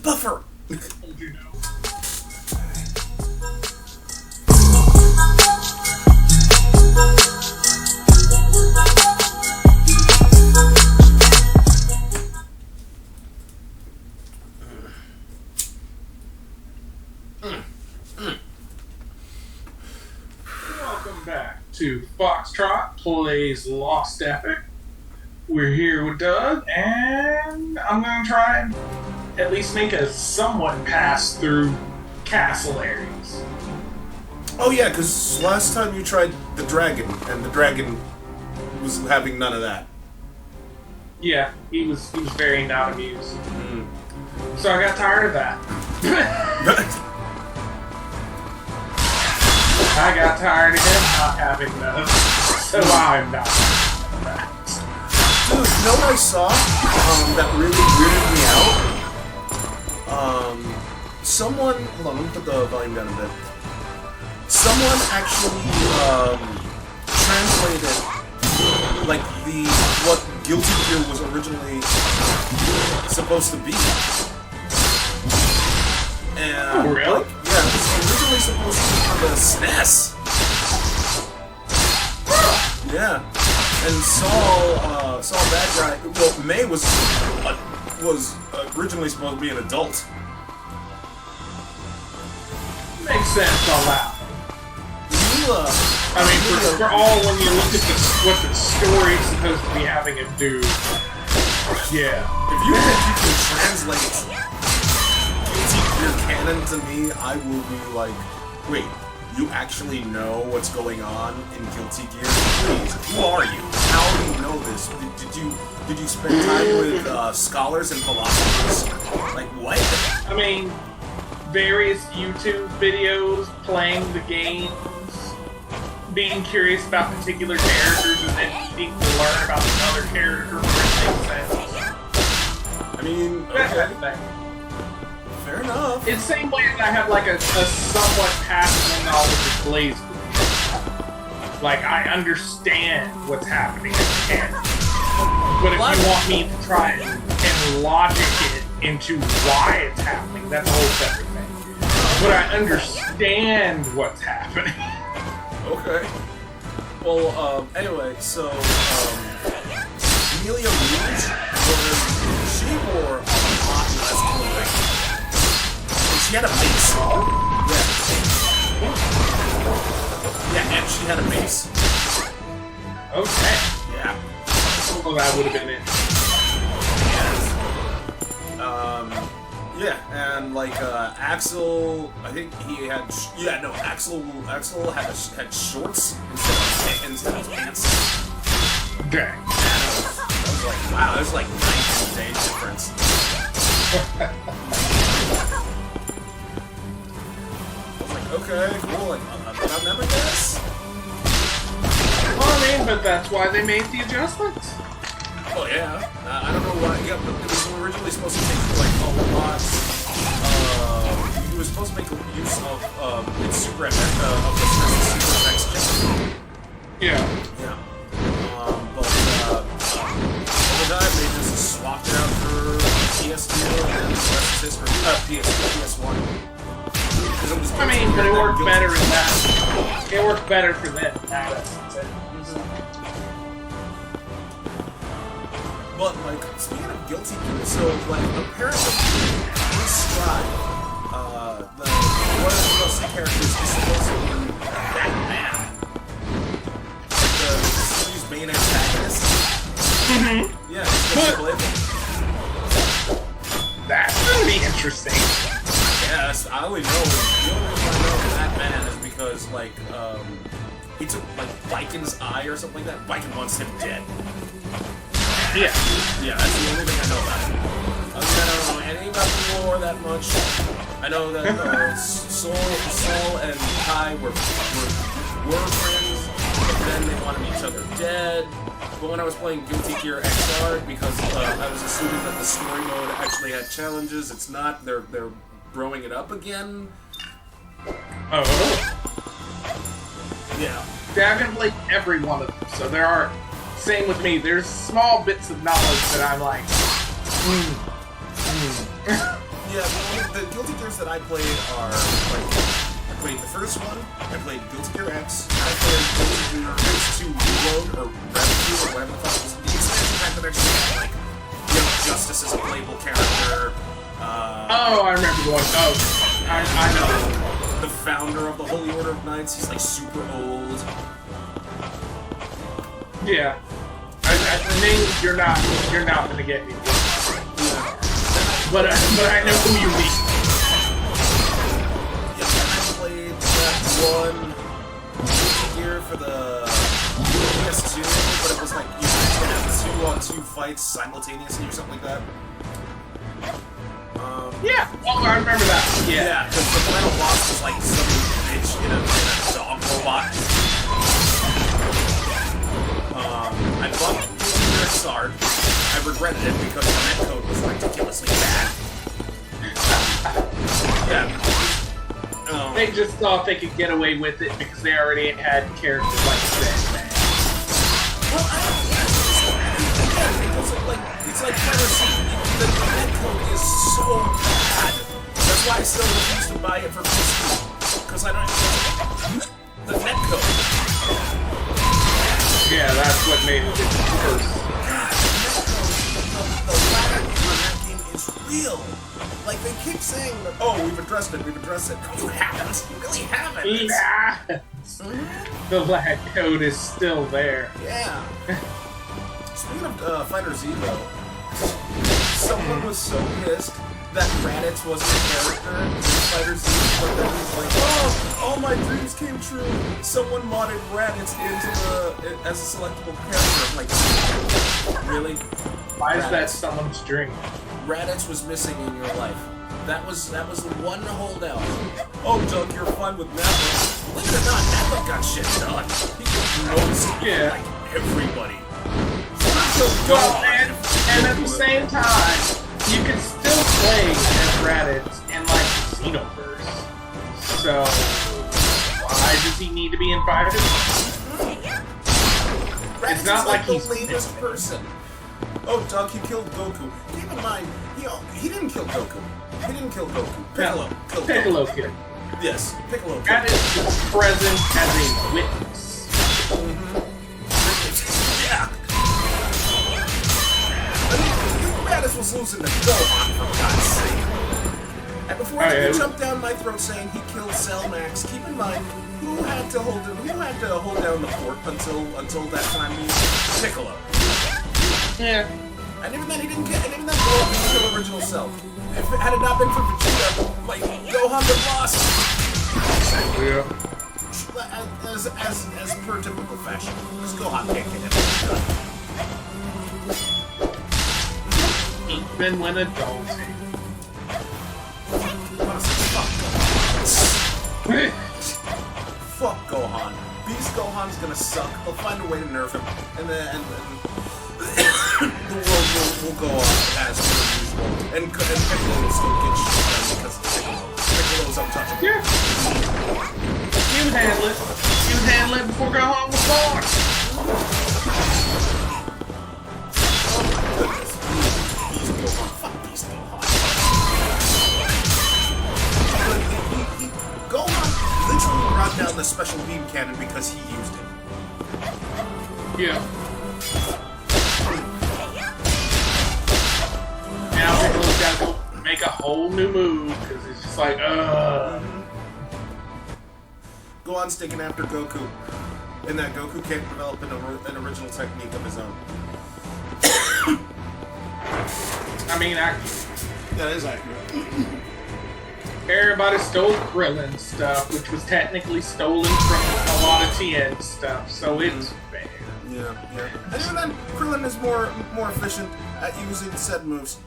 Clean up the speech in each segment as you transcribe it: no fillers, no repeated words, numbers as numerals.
buffer. You know. Welcome back to Foxtrot Plays Lost Epic. We're here with Doug, and I'm going to try and at least make a somewhat pass through castle areas. Oh yeah, because last time you tried the dragon, and the dragon was having none of that. Yeah, he was very not amused. So I got tired of that. I got tired of him not having those, so I'm not having that. Dude, you know what I saw that really weirded me out? Someone... Hold on, let me put the volume down a bit. Someone actually translated like what Guilty Gear was originally supposed to be. And, oh, really? Like, yeah, it was originally supposed to be for the SNES. Yeah. And Saul Bad Guy, well, May was originally supposed to be an adult. Makes sense on that. I mean, for all when you look at what the story's supposed to be having him do, yeah. If you think you can translate Guilty Gear canon to me, I will be like, wait, you actually know what's going on in Guilty Gear? Please, who are you? How do you know this? Did you spend time with scholars and philosophers? Like, what? I mean, various YouTube videos, playing the games, being curious about particular characters, and then needing to learn about another character for it makes sense. I mean, That kind of thing. fair enough. It's the same way that I have like a somewhat passing knowledge of Blaze. Like, I understand what's happening in the canon. But if you want me to try and logic it into why it's happening, that's a whole separate thing. But I understand what's happening. Okay. Well, anyway, so, Amelia Rouge, she wore a lot less clothing. And she had a mace. Yeah. Yeah, and she had a mace. Okay. Yeah. Well, that would have been it. Yeah, and like Axel, I think he had. Axel had shorts instead of pants. Dang. I was like, wow, there's like 19 days difference. I was like, okay, cool. Like, I remember this. Well, I mean, but that's why they made the adjustments. Oh yeah, I don't know why. Yeah, but it was originally supposed to take like a lot. He was supposed to make use of its super effect of the super effects chip. Yeah. Yeah. But the time they just swapped it out for PS2 and the rest is history. PS1. I mean, but it worked better in that. It worked better for them. That's it. But, like, speaking of Guilty Gear, so, like, apparently, this Stride, one of the DLC characters is supposed to be Batman. Like, the series' main antagonist. Mm-hmm. Yeah, he's supposed to play him. That's gonna be interesting. Yes, the only reason I know Batman is because, like, he took, like, Viking's eye or something like that. Viking wants him dead. Yeah. Yeah, that's the only thing I know about it. I don't know anything about the lore that much. I know that Saul and Kai were friends, but then they wanted each other dead. But when I was playing Guilty Gear XR, because I was assuming that the story mode actually had challenges, it's not. They're growing it up again. Oh. Yeah. Yeah, I've been playing every one of them, so there are. Same with me. There's small bits of knowledge that I'm like, Yeah, the Guilty Gears that I played are, like, I played the first one, I played Guilty Gear X, I played Guilty Gear X2 Reload, or Rev2, or whatever the fuck it was. The expansion pack that actually had, like, Young Justice as a playable character. I remember the one. Oh, I know. The founder of the Holy Order of Knights, he's, like, super old. Yeah. Names you're not gonna get me. Yeah. But I know who you mean. Yeah, and I played that one gear for the PS2, but it was like you could have 2-on-2 fights simultaneously or something like that. Yeah. Oh, I remember that. Yeah, because the final boss was like some bitch in a dog robot. I bought the Sard. I regretted it because the netcode was ridiculously bad. Yeah. They just thought they could get away with it because they already had characters like that. Well, I don't know. It's like fearsome. The netcode is so bad. That's why I still refuse to buy it for PC. Because I don't the netcode. Yeah, that's what made it worse. The lag on that game is real. Like, they keep saying that, oh, we've addressed it. No, you haven't. You really haven't. Yeah. The lag code is still there. Yeah. Speaking of Fighter Z, though, someone was so pissed that Raditz wasn't a character in Fighter Z, but then he's like, oh, all my dreams came true. Someone modded Raditz as a selectable character. I'm like, really? Why is that someone's dream? Raditz was missing in your life. That was the one holdout. Oh, Doug, you're fine with Nappa. Believe it or not, Nappa got shit done. He knows like everybody. Well, and at the same time, you can still play as Raditz in like Xenoverse. So why does he need to be invited? Raditz it's not is like the he's lamest person. Oh, Doug, he killed Goku. Keep in mind, he didn't kill Goku. He didn't kill Goku. Piccolo killed Piccolo Goku. killed. Yes, Piccolo killed Raditz was present as a witness. Yeah. Raditz was losing to Gohan, for God's sake. And before you jump down my throat saying he killed Cell Max, keep in mind who had to hold down the fort until that time. Piccolo. Yeah. And even then, he didn't kill. And even then, Gohan didn't kill original Cell. Had it not been for Vegeta, like Gohan would have lost. Yeah. As per typical fashion, because Gohan can't get it. Even when adulting. Fuck Gohan. Beast Gohan's gonna suck. They'll find a way to nerf him, and then the world will go on as per usual. And Piccolo will still get shit done because Piccolo's untouchable. Yeah. He was handling. He was handling before Gohan was born. Beast Gohan. Fuck Beast Gohan. Gohan literally brought down the special beam cannon because he used it. Yeah. Now Piccolo's gotta go make a whole new move because it's just like, Gohan's taking after Goku, and that Goku can't develop an original technique of his own. I mean, That is accurate. everybody stole Krillin stuff, which was technically stolen from a lot of TN stuff, so it's fair. Yeah. And even then, Krillin is more efficient at using said moves.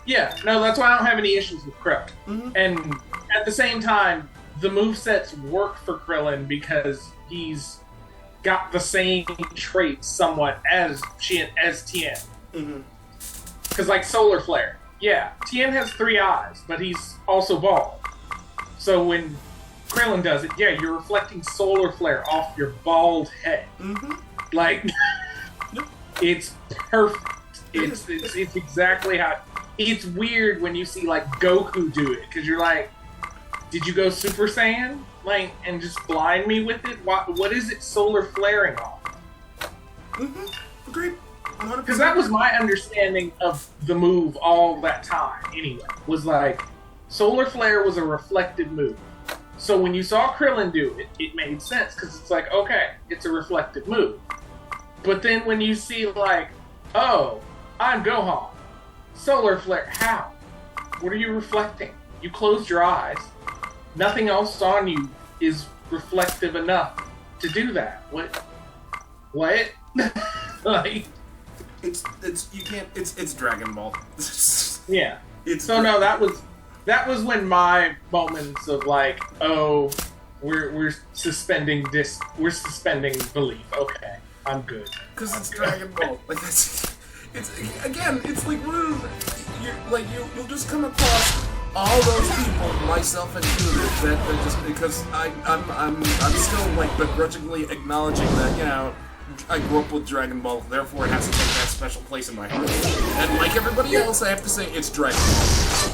Yeah, no, that's why I don't have any issues with Krillin. Mm-hmm. And at the same time, the movesets work for Krillin because he's got the same traits somewhat as Tien. Mm-hmm. Because like Solar Flare, yeah, Tien has 3 eyes, but he's also bald. So when Krillin does it, yeah, you're reflecting Solar Flare off your bald head. Mm-hmm. Like, it's perfect. It's exactly how. it's weird when you see like Goku do it, because you're like, did you go Super Saiyan? Like, and just blind me with it? What is it solar flaring on? Mm-hmm. Agreed. 100%. Because that was my understanding of the move all that time, anyway. Was like, solar flare was a reflective move. So when you saw Krillin do it, it made sense, because it's like, okay, it's a reflective move. But then when you see like, oh, I'm Gohan. Solar flare, how? What are you reflecting? You closed your eyes. Nothing else on you is reflective enough to do that. What? Like, it's Dragon Ball. Yeah. That was when my moments of like, oh, we're suspending belief. Okay, I'm good. Because it's Dragon Ball. Like it's like you'll just come across all those people, myself included, that just because I'm still like begrudgingly acknowledging that, you know, I grew up with Dragon Ball, therefore it has to take that special place in my heart. And like everybody else, I have to say it's Dragon Ball.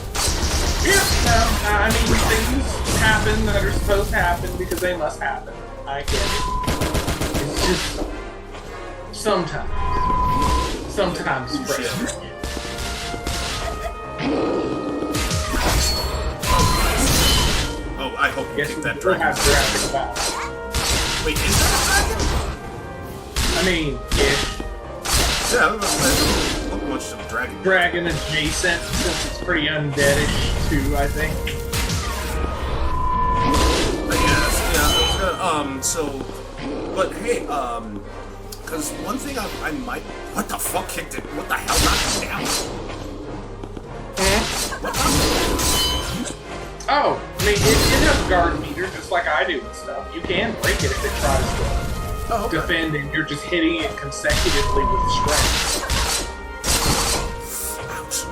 Yeah, no, I mean, things happen that are supposed to happen because they must happen. I get it. It's just sometimes frustrating. Oh, I hope you Yes, kick that we'll dragon. have Jurassic Park. Wait, is that a dragon? I mean, ish. Yeah, I don't look much of a dragon. Dragon adjacent, since it's pretty undeadish too, I think. I guess, yeah. But hey, because one thing I might. What the fuck kicked it? What the hell knocked it down? Oh, I mean, it has guard meter, just like I do and stuff. You can break it if it tries to defend, and you're just hitting it consecutively with strength. Ouch.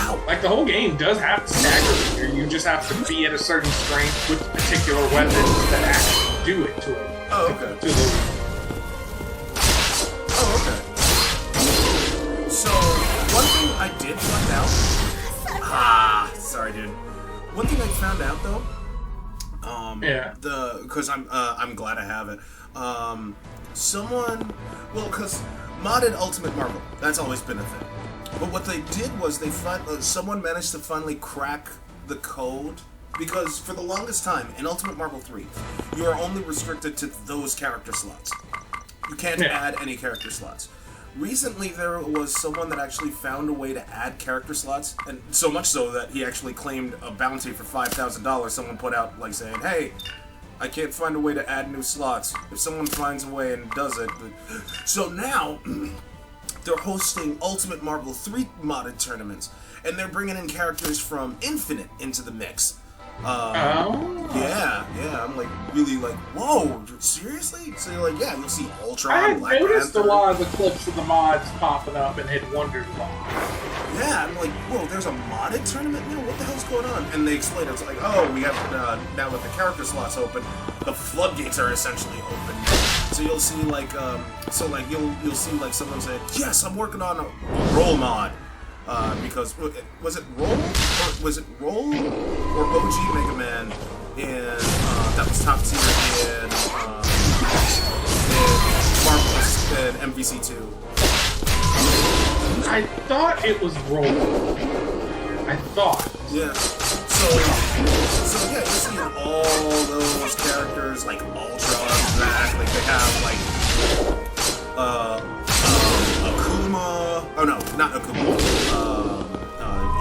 Ow. Like, the whole game does have stagger meter. You just have to be at a certain strength with particular weapons that actually do it to it. Oh, okay. Okay. So, one thing I did find out. Sorry, dude. One thing I found out though. Because I'm glad I have it. Because modded Ultimate Marvel. That's always been a thing. But what they did was someone managed to finally crack the code. Because for the longest time, in Ultimate Marvel 3, you are only restricted to those character slots. You can't add any character slots. Recently, there was someone that actually found a way to add character slots, and so much so that he actually claimed a bounty for $5,000. Someone put out, like, saying, hey, I can't find a way to add new slots. If someone finds a way and does it... So now, they're hosting Ultimate Marvel 3 modded tournaments, and they're bringing in characters from Infinite into the mix. Yeah, I'm like, really like, whoa, seriously? So you're like, yeah, you'll see Ultron, I had Black noticed Panther. a lot of the clips of the mods popping up and had wondered why. Yeah, I'm like, whoa, there's a modded tournament now? What the hell's going on? And they explain it's like, oh, we have, now with the character slots open, the floodgates are essentially open. So you'll see like, you'll see like someone say, yes, I'm working on a roll mod. Because was it Roll or OG Mega Man that was top tier in Marvelous and MVC2? I thought it was Roll. I thought. Yeah. So yeah, you're seeing all those characters like Ultron back. Like they have like Akuma. Oh no, not Akuma.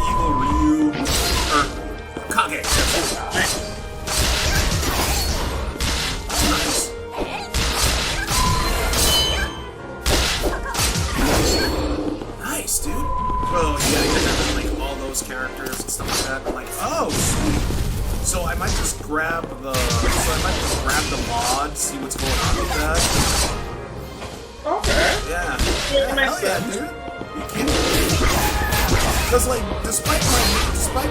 Eagle Ryu or Kage. Nice. Nice, dude. Well, yeah, you have like all those characters and stuff like that. I'm like, oh, sweet. So I might just grab the mod, see what's going on with that. Okay. Yeah. Makes sense. Dude. You can't. Because, like, despite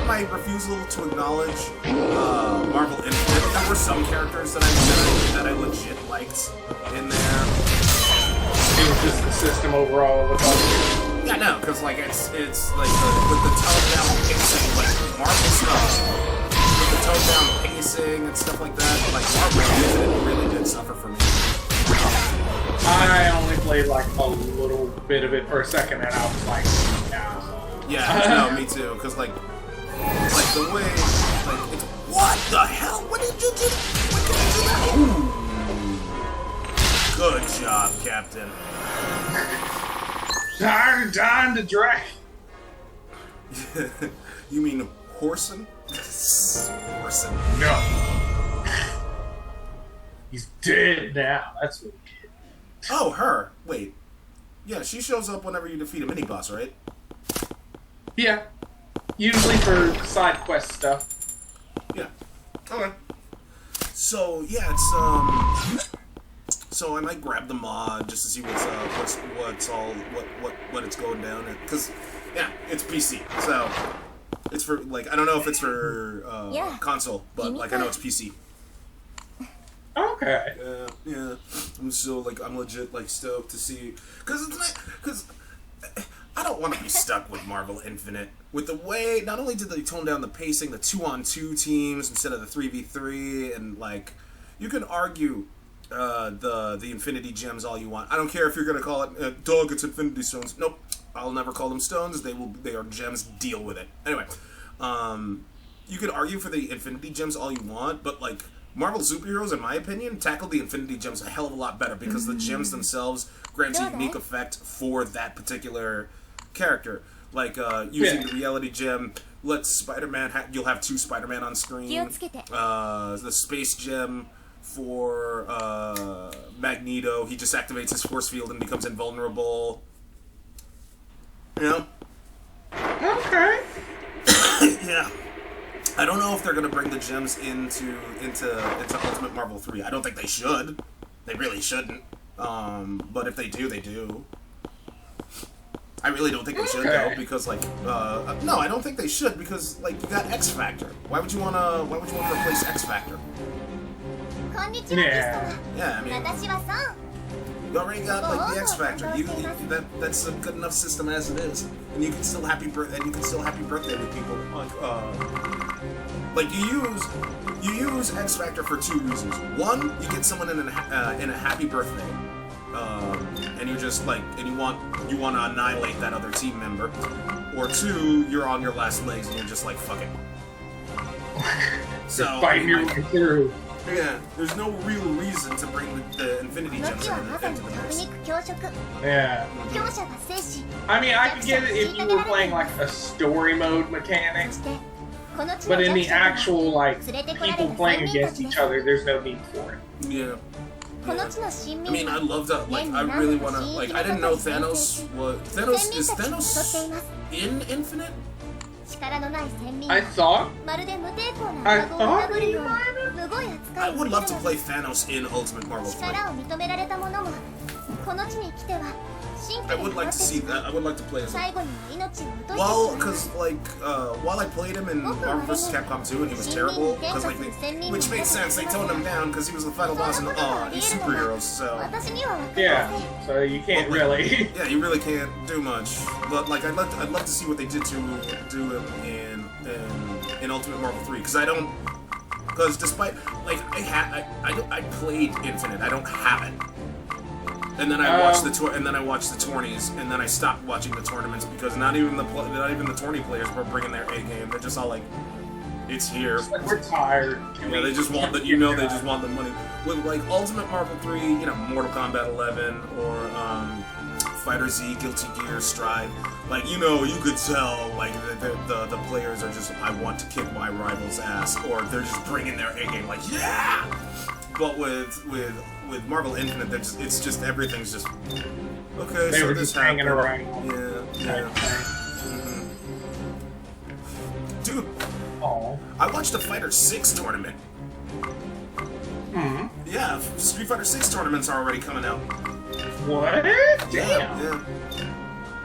my refusal to acknowledge Marvel Infinite, there were some characters that I legit liked in there. It was just the system overall of the Yeah, no, because like it's like with the tone down pacing, like Marvel stuff, with the tone down pacing and stuff like that. Like Marvel really did suffer for me. I only played like a little bit of it for a second, and I was like, no. Yeah, no, me too. Because like the way, like it's what the hell? What did you do? What did you do? Ooh. Good job, Captain. Time to drag. You mean Horson? Horson. No. He's dead now. That's what he did. Oh, her. Wait. Yeah, she shows up whenever you defeat a mini boss, right? Yeah. Usually for side quest stuff. Yeah. Okay. So yeah, it's So I might grab the mod just to see what it's going down at, because yeah, it's PC. So it's for like I don't know if it's for console, but like I know it's PC. Okay. Yeah. I'm legit like stoked to see because I don't want to be stuck with Marvel Infinite with the way not only did they tone down the pacing, the 2-on-2 teams instead of the 3v3, and like you can argue the Infinity Gems all you want. I don't care if you're gonna call it dog. It's Infinity Stones. Nope. I'll never call them stones. They are gems. Deal with it. Anyway, you could argue for the Infinity Gems all you want, but like Marvel superheroes, in my opinion, tackled the Infinity Gems a hell of a lot better because the gems themselves grant a unique effect for that particular character. Like using the reality gem lets Spider-Man. You'll have 2 Spider-Man on screen. The space gem for Magneto, he just activates his force field and becomes invulnerable. You know? Okay. Yeah. I don't know if they're gonna bring the gems into Ultimate Marvel 3. I don't think they should. They really shouldn't. But if they do, they do. I really don't think they should though, because like no, I don't think they should because like you got X Factor. Why would you wanna replace X Factor? Yeah. Yeah, I mean, you already got like the X Factor. That's a good enough system as it is, and you can still happy birthday to people. Like you use X Factor for 2 reasons. One, you get someone in a happy birthday, and you're just like, and you want to annihilate that other team member. Or 2, you're on your last legs and you're just like, fuck it. So fighting your way through. Yeah, there's no real reason to bring the Infinity Gems into the mix. Yeah. I mean, I could get it if you were playing like a story mode mechanic, but in the actual like people playing against each other, there's no need for it. Yeah. I mean, I love that. Like, I really want to. Like, I didn't know Thanos was. Is Thanos in Infinite? I thought I would love to play Thanos in Ultimate Marvel 3. I would like to see that. I would like to play as him. Well, because like while I played him in Marvel vs. Capcom 2 and he was terrible, because like which makes sense. They toned him down because he was the final boss in superheroes. So yeah, so you can't really. Yeah, you really can't do much. But like I'd love to see what they did to do him in Ultimate Marvel 3 because despite like I played Infinite, I don't have it. And then I watched the tourneys, and then I stopped watching the tournaments because not even the tourney players were bringing their A game. They're just all like, "It's here." Like, we're tired. Yeah, they just want they just want the money. With like Ultimate Marvel 3, you know, Mortal Kombat 11 or Fighter Z, Guilty Gear, Strive. Like you could tell like the players are just, I want to kick my rival's ass, or they're just bringing their A game. Like yeah. But with Marvel Infinite, it's just everything's just okay. They so were this just hanging around. Yeah. Mm-hmm. Dude, I watched the Fighter 6 tournament. Mm-hmm. Yeah, Street Fighter 6 tournaments are already coming out. What? Damn. Yeah.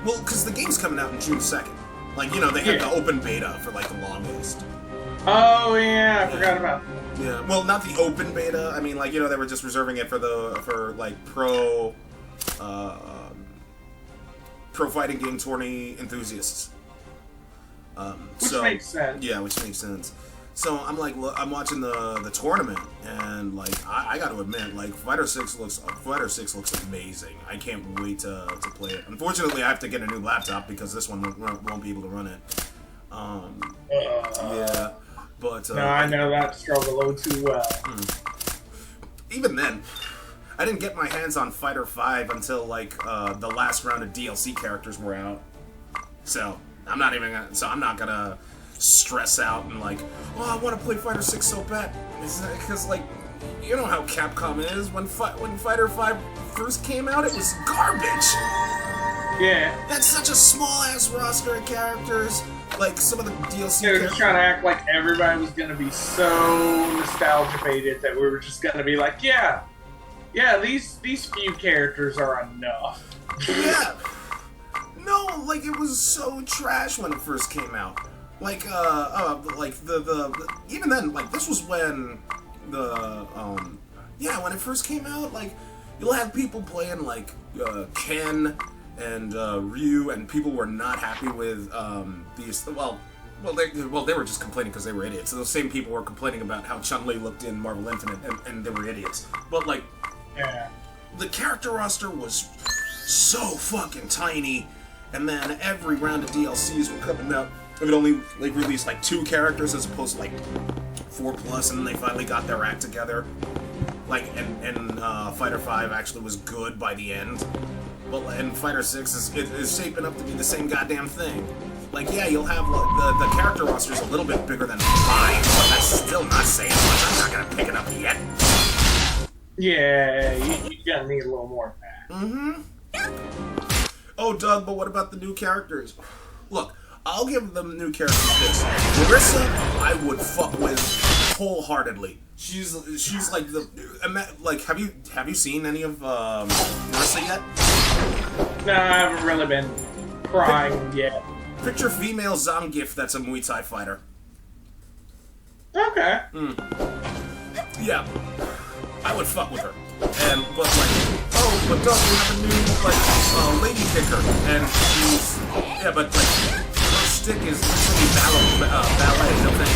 Well, because the game's coming out on June 2nd. Like they had the open beta for like the longest. Oh yeah, I forgot about that. Yeah, well, not the open beta. I mean, like they were just reserving it for like pro pro fighting game tourney enthusiasts. Which makes sense. Yeah, which makes sense. So I'm like, I'm watching the tournament, and like I got to admit, like Fighter 6 looks amazing. I can't wait to play it. Unfortunately, I have to get a new laptop because this one won't be able to run it. Yeah, but no, I know that struggle oh too well. Even then, I didn't get my hands on Fighter 5 until like the last round of DLC characters were out. So I'm not gonna stress out and like, oh, I want to play Fighter 6 so bad. Because like, you know how Capcom is. When Fighter 5 first came out, it was garbage. Yeah. That's such a small ass roster of characters. Like some of the DLC. They were just trying to act like everybody was gonna be so nostalgia baited that we were just gonna be like, yeah, these few characters are enough. Yeah. No, like it was so trash when it first came out. Like the even then, like this was when when it first came out, like you'll have people playing like Ken and Ryu, and people were not happy with these. Well, they were just complaining because they were idiots. So those same people were complaining about how Chun-Li looked in Marvel Infinite, and they were idiots. But like, the character roster was so fucking tiny, and then every round of DLCs were coming out. It would only released like 2 characters as opposed to like 4+, and then they finally got their act together. Like, and Fighter 5 actually was good by the end. And Fighter 6 is shaping up to be the same goddamn thing. Like, yeah, you'll have the character roster's a little bit bigger than 5, but that's still not saying much. I'm not gonna pick it up yet. Yeah, you're gonna need a little more of that. Oh, Doug, but what about the new characters? Look, I'll give them new characters this. Marissa, I would fuck with wholeheartedly. She's like have you seen any of Marissa yet? No, I haven't really been prying yet. Picture female Zangief that's a Muay Thai fighter. Okay. Yeah, I would fuck with her. But Doug, we have a new lady kicker, and she's but like. Her shtick is literally ballet, don't they?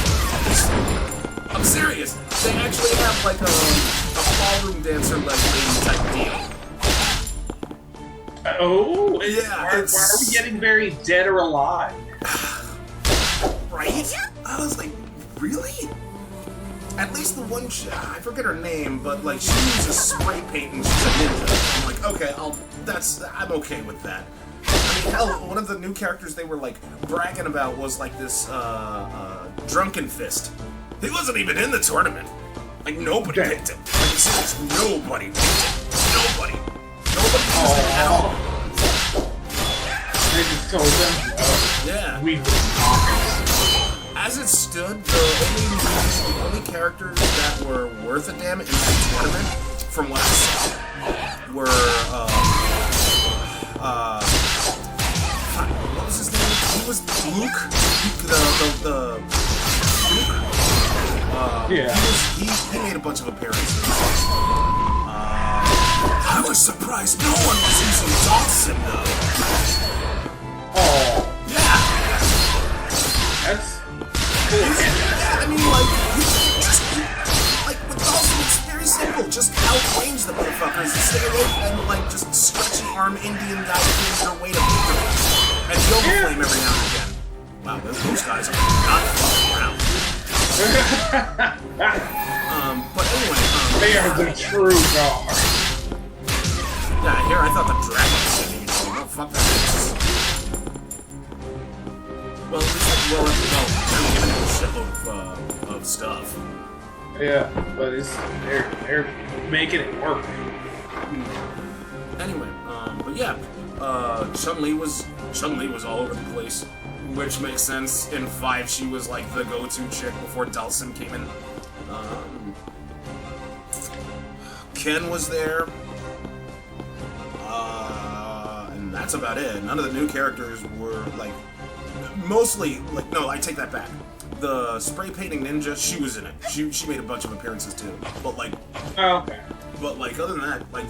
I'm serious. They actually have like a ballroom dancer like lady type deal. Oh, yeah. Why are we getting very Dead or Alive? Right? I was like, really? At least the one, I forget her name, but like she uses spray paint and she's a ninja. I'm like, okay, I'm okay with that. I mean, hell, one of the new characters they were like bragging about was like this Drunken Fist. He wasn't even in the tournament. Like nobody picked him. Like seriously, nobody picked him. Nobody picked him at all. They just told them, yeah. We were talking. As it stood, the only characters that were worth a damn in the tournament, from what I saw, were what was his name? He was Luke. The Luke. Yeah. He made a bunch of appearances. I was surprised no one was using Dawson though. Oh. Yeah. That's cool. Yeah, I mean, like with Dawson, it's very simple. Just outrange the motherfuckers and stay away and like just stretchy arm Indian guy things their way to victory. And Yoga Flame every now and again. Wow, those guys are not fucking around. But anyway, they are the true guard. Yeah, here I thought the dragon was gonna be useful. No, fuck that. Well, at least I'm giving it a shitload of stuff. Yeah, but they're making it work. Anyway, but yeah, Chun-Li was all over the place, which makes sense. In 5, she was like the go-to chick before Dhalsim came in. Ken was there, and that's about it. None of the new characters were like, mostly like, no, I take that back. The spray painting ninja, she was in it. She made a bunch of appearances too. But like, oh, okay. But like other than that, like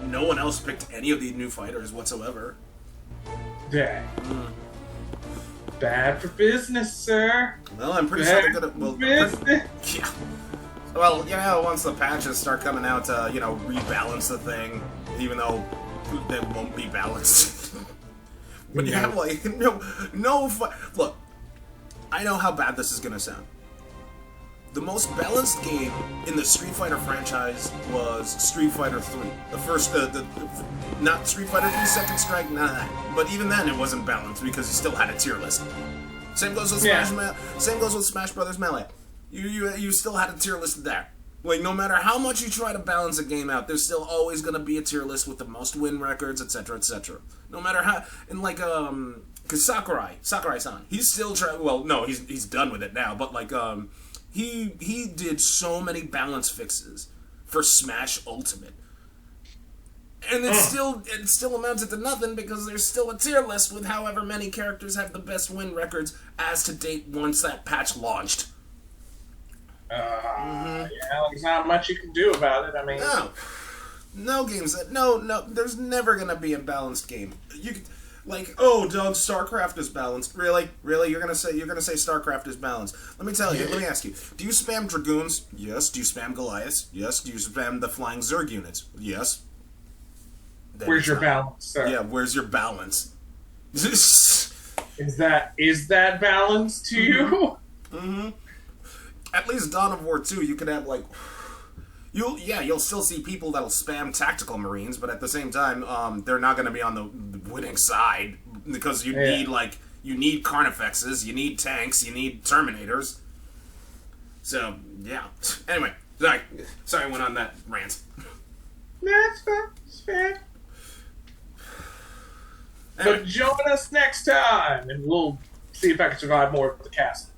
no one else picked any of the new fighters whatsoever. day. Bad for business, sir. Well, I'm pretty sure they're gonna. Well, business. yeah. Well, you know, once the patches start coming out to, you know, rebalance the thing, even though they won't be balanced. But you have, like, look, I know how bad this is gonna sound. The most balanced game in the Street Fighter franchise was Street Fighter 3. The first, not Street Fighter 3 Second Strike, none of that. But even then, it wasn't balanced because you still had a tier list. Same goes with Smash Brothers Melee. You still had a tier list there. Like, no matter how much you try to balance a game out, there's still always gonna be a tier list with the most win records, etc., etc. No matter how, and like, cause Sakurai-san, he's still trying. Well, no, he's done with it now. But like, he did so many balance fixes for Smash Ultimate, and it still amounted to nothing because there's still a tier list with however many characters have the best win records as to date once that patch launched. Yeah, there's not much you can do about it. I mean, no games that no. There's never gonna be a balanced game. You could, like, oh, Doug, StarCraft is balanced. Really? You're gonna say StarCraft is balanced? Let me tell you. Let me ask you. Do you spam Dragoons? Yes. Do you spam Goliaths? Yes. Do you spam the flying Zerg units? Yes. Then where's your balance, sir? Yeah. Where's your balance? Is that balance to you? Mm-hmm. At least Dawn of War 2, you could have, like, you'll still see people that'll spam tactical marines, but at the same time, they're not going to be on the winning side because you need Carnifexes, you need tanks, you need Terminators. So yeah. Anyway, sorry I went on that rant. That's fair. It's fair. Anyway. But join us next time, and we'll see if I can survive more of the castle.